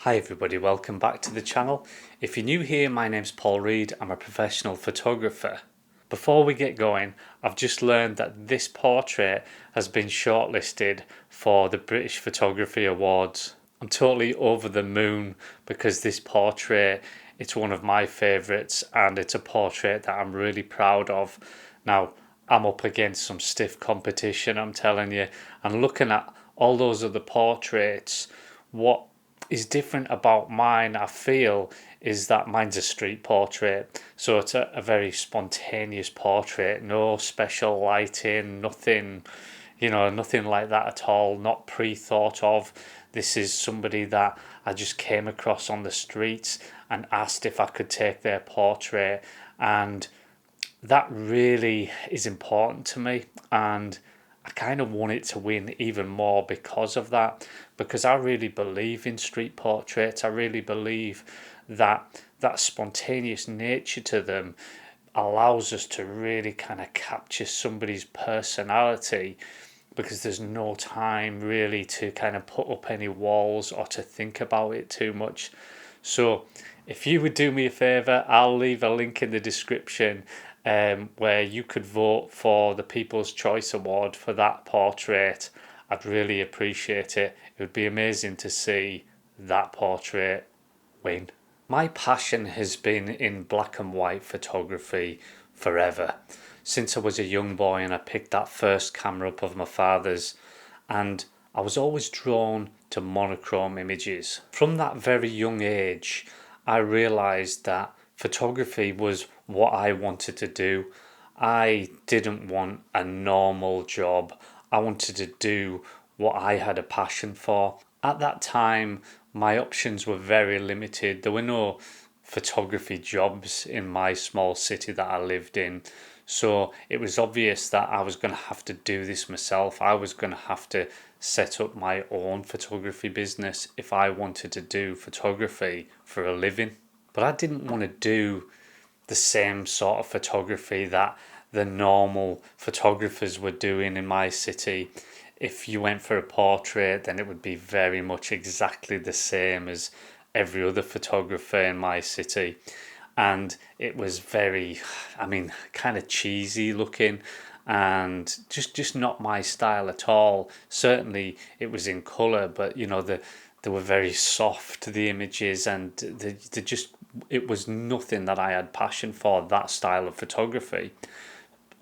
Hi everybody, welcome back to the channel. If you're new here, my name's Paul Reed. I'm a professional photographer. Before we get going, I've just learned that this portrait has been shortlisted for the British Photography Awards. I'm totally over the moon because this portrait, it's one of my favourites and it's a portrait that I'm really proud of. Now, I'm up against some stiff competition, I'm telling you, and looking at all those other portraits, what is different about mine, I feel, is that mine's a street portrait. So it's a very spontaneous portrait, no special lighting, nothing, nothing like that at all, not pre-thought of. This is somebody that I just came across on the streets and asked if I could take their portrait, and that really is important to me, and I kind of want it to win even more because of that, because I really believe in street portraits. I really believe that that spontaneous nature to them allows us to really kind of capture somebody's personality, because there's no time really to kind of put up any walls or to think about it too much. So if you would do me a favour, I'll leave a link in the description where you could vote for the People's Choice Award for that portrait. I'd really appreciate it. It would be amazing to see that portrait win. My passion has been in black and white photography forever. Since I was a young boy and I picked that first camera up of my father's, and I was always drawn to monochrome images. From that very young age, I realised that photography was what I wanted to do. I didn't want a normal job. I wanted to do what I had a passion for. At that time, my options were very limited. There were no photography jobs in my small city that I lived in. So it was obvious that I was going to have to do this myself. I was going to have to set up my own photography business if I wanted to do photography for a living. But I didn't want to do the same sort of photography that the normal photographers were doing in my city. If you went for a portrait, then it would be very much exactly the same as every other photographer in my city. And it was very, kind of cheesy looking and just not my style at all. Certainly it was in colour, but they were very soft, the images, and they just, it was nothing that I had passion for, that style of photography.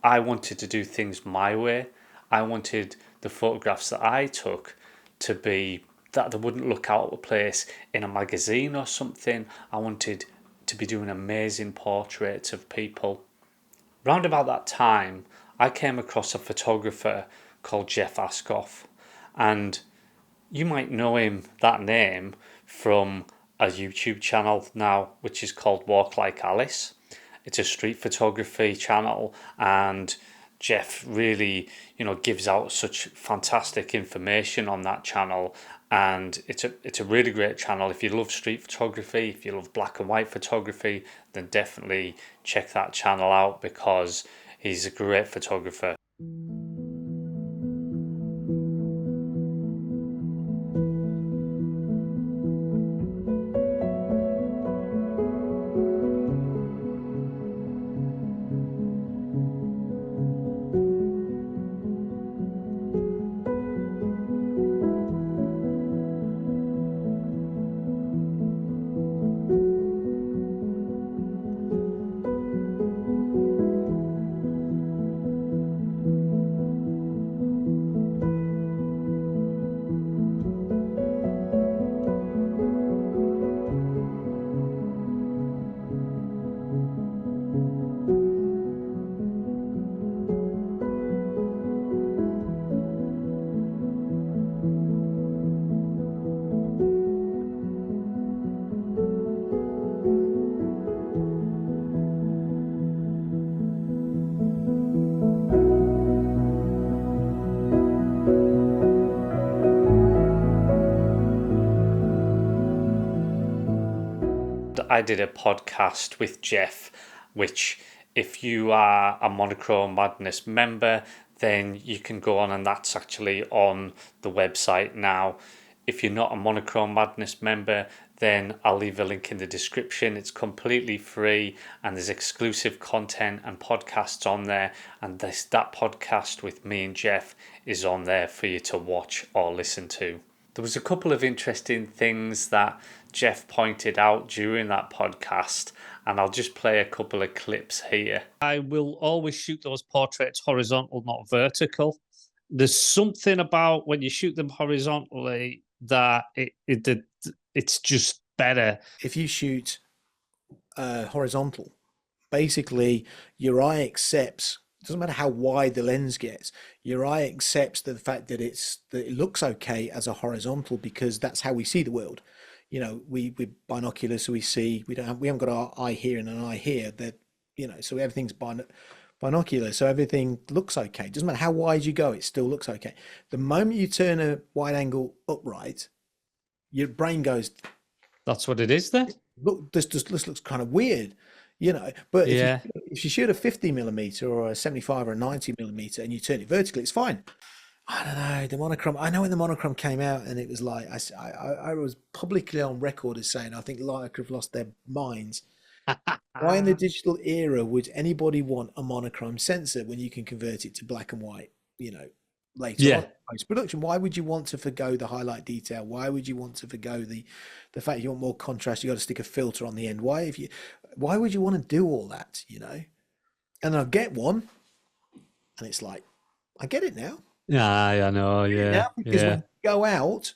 I wanted to do things my way. I wanted the photographs that I took to be that they wouldn't look out of place in a magazine or something. I wanted to be doing amazing portraits of people. Round about that time, I came across a photographer called Jeff Ascough, and you might know him, that name, from a YouTube channel now, which is called Walk Like Alice. It's a street photography channel, and Jeff really, gives out such fantastic information on that channel. And it's a really great channel. If you love street photography, if you love black and white photography, then definitely check that channel out, because he's a great photographer. I did a podcast with Jeff, which, if you are a Monochrome Madness member, then you can go on, and that's actually on the website now. If you're not a Monochrome Madness member, then I'll leave a link in the description. It's completely free and there's exclusive content and podcasts on there. And that podcast with me and Jeff is on there for you to watch or listen to. There was a couple of interesting things that Jeff pointed out during that podcast, and I'll just play a couple of clips here. I will always shoot those portraits horizontal, not vertical. There's something about when you shoot them horizontally that it's just better. If you shoot horizontal, basically your eye accepts, it doesn't matter how wide the lens gets, your eye accepts the fact that it looks okay as a horizontal, because that's how we see the world. You know, we binoculars, so we haven't got our eye here and an eye here, that, you know, so everything's binocular, so everything looks okay. It doesn't matter how wide you go, it still looks okay. The moment you turn a wide angle upright, your brain goes, that's what it is then. Look, this looks kind of weird, you know. But Yeah. if you shoot a 50mm or a 75 or a 90mm and you turn it vertically, it's fine. I don't know, the monochrome. I know when the monochrome came out, and it was like I was publicly on record as saying I think Leica have lost their minds. Why in the digital era would anybody want a monochrome sensor when you can convert it to black and white, you know, later on in post-production? Why would you want to forgo the highlight detail? Why would you want to forgo the fact you want more contrast? You got to stick a filter on the end. Why would you want to do all that, you know? And I get one, and it's like, I get it now. I know, yeah. Because when you go out,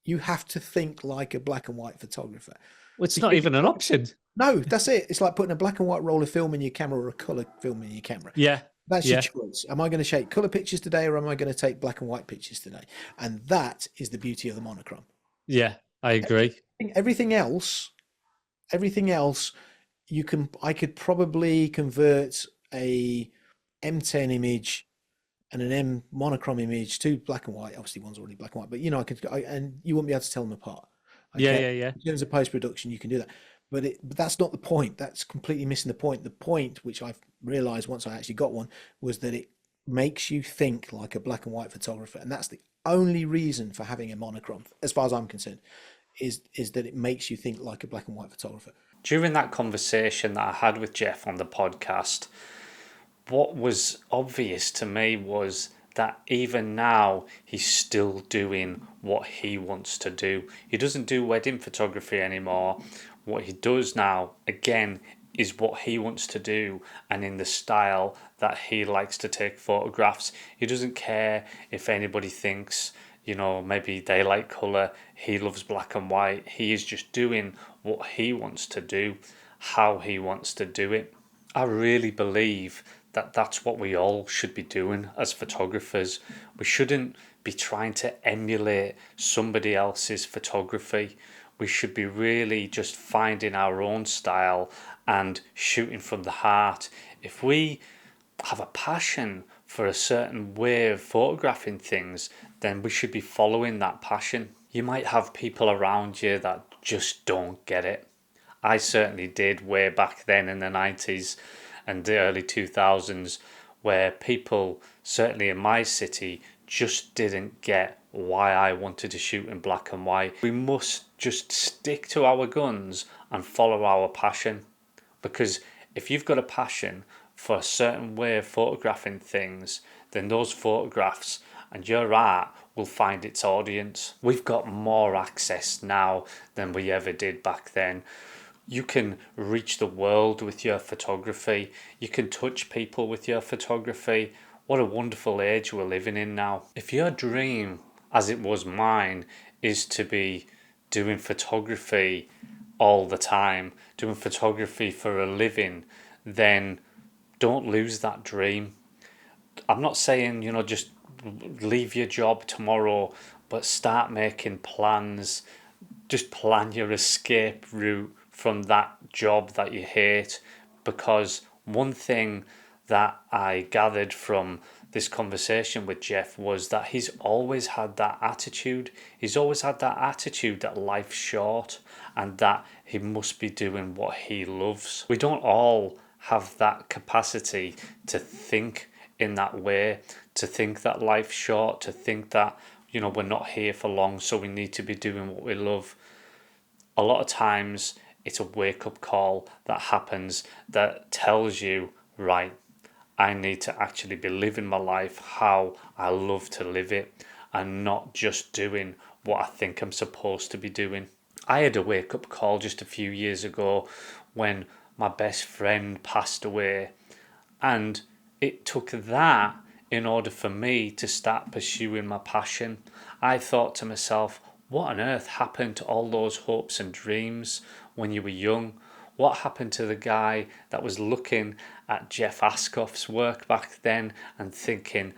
you have to think like a black and white photographer. Well, it's not even an option. No, that's it. It's like putting a black and white roll of film in your camera or a color film in your camera. Yeah. That's your choice. Am I going to take color pictures today, or am I going to take black and white pictures today? And that is the beauty of the monochrome. Yeah, I agree. Everything else, I could probably convert a M10 image and an M monochrome image to black and white. Obviously, one's already black and white, but you know, and you won't be able to tell them apart. Okay? Yeah. In terms of post-production, you can do that. But that's not the point. That's completely missing the point. The point, which I've realized once I actually got one, was that it makes you think like a black and white photographer. And that's the only reason for having a monochrome, as far as I'm concerned, is that it makes you think like a black and white photographer. During that conversation that I had with Jeff on the podcast, what was obvious to me was that even now he's still doing what he wants to do. He doesn't do wedding photography anymore. What he does now, again, is what he wants to do and in the style that he likes to take photographs. He doesn't care if anybody thinks, you know, maybe they like colour. He loves black and white. He is just doing what he wants to do, how he wants to do it. I really believe that that's what we all should be doing as photographers. We shouldn't be trying to emulate somebody else's photography. We should be really just finding our own style and shooting from the heart. If we have a passion for a certain way of photographing things, then we should be following that passion. You might have people around you that just don't get it. I certainly did way back then in the 90s and the early 2000s, where people, certainly in my city, just didn't get why I wanted to shoot in black and white. We must just stick to our guns and follow our passion, because if you've got a passion for a certain way of photographing things, then those photographs and your art will find its audience. We've got more access now than we ever did back then. You can reach the world with your photography. You can touch people with your photography. What a wonderful age we're living in now. If your dream, as it was mine, is to be doing photography all the time, doing photography for a living, then don't lose that dream. I'm not saying, you know, just leave your job tomorrow, but start making plans. Just plan your escape route from that job that you hate, because one thing that I gathered from this conversation with Jeff was that he's always had that attitude. He's always had that attitude that life's short and that he must be doing what he loves. We don't all have that capacity to think in that way, to think that life's short, to think that, you know, we're not here for long, so we need to be doing what we love. A lot of times it's a wake up call that happens that tells you, right, I need to actually be living my life how I love to live it and not just doing what I think I'm supposed to be doing. I had a wake up call just a few years ago when my best friend passed away, and it took that in order for me to start pursuing my passion. I thought to myself, what on earth happened to all those hopes and dreams when you were young? What happened to the guy that was looking at Jeff Ascough's work back then and thinking,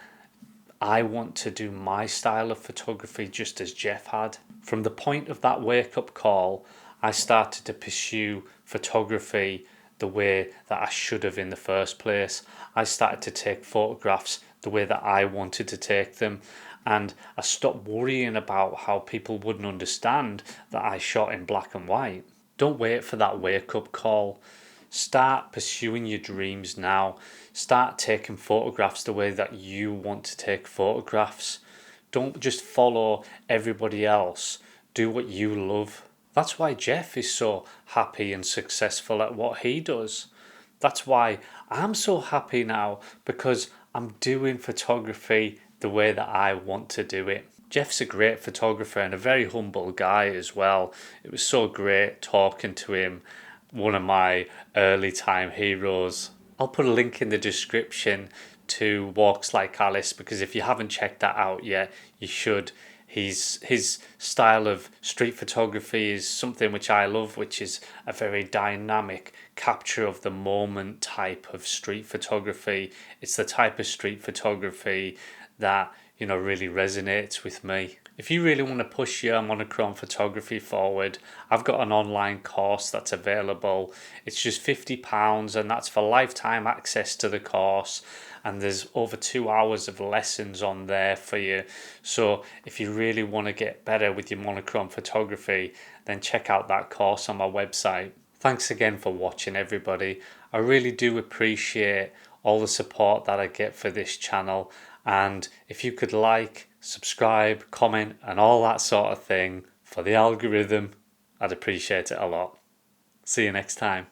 I want to do my style of photography just as Jeff had? From the point of that wake up call, I started to pursue photography the way that I should have in the first place. I started to take photographs the way that I wanted to take them, and I stopped worrying about how people wouldn't understand that I shot in black and white. Don't wait for that wake up call. Start pursuing your dreams now. Start taking photographs the way that you want to take photographs. Don't just follow everybody else. Do what you love. That's why Jeff is so happy and successful at what he does. That's why I'm so happy now, because I'm doing photography the way that I want to do it. Jeff's a great photographer and a very humble guy as well. It was so great talking to him, one of my early time heroes. I'll put a link in the description to Walks Like Alice, because if you haven't checked that out yet, you should. His style of street photography is something which I love, which is a very dynamic capture of the moment type of street photography. It's the type of street photography that, you know, really resonates with me. If you really want to push your monochrome photography forward, I've got an online course that's available. It's just £50, and that's for lifetime access to the course. And there's over 2 hours of lessons on there for you. So if you really want to get better with your monochrome photography, then check out that course on my website. Thanks again for watching, everybody. I really do appreciate all the support that I get for this channel. And if you could like, subscribe, comment, and all that sort of thing for the algorithm, I'd appreciate it a lot. See you next time.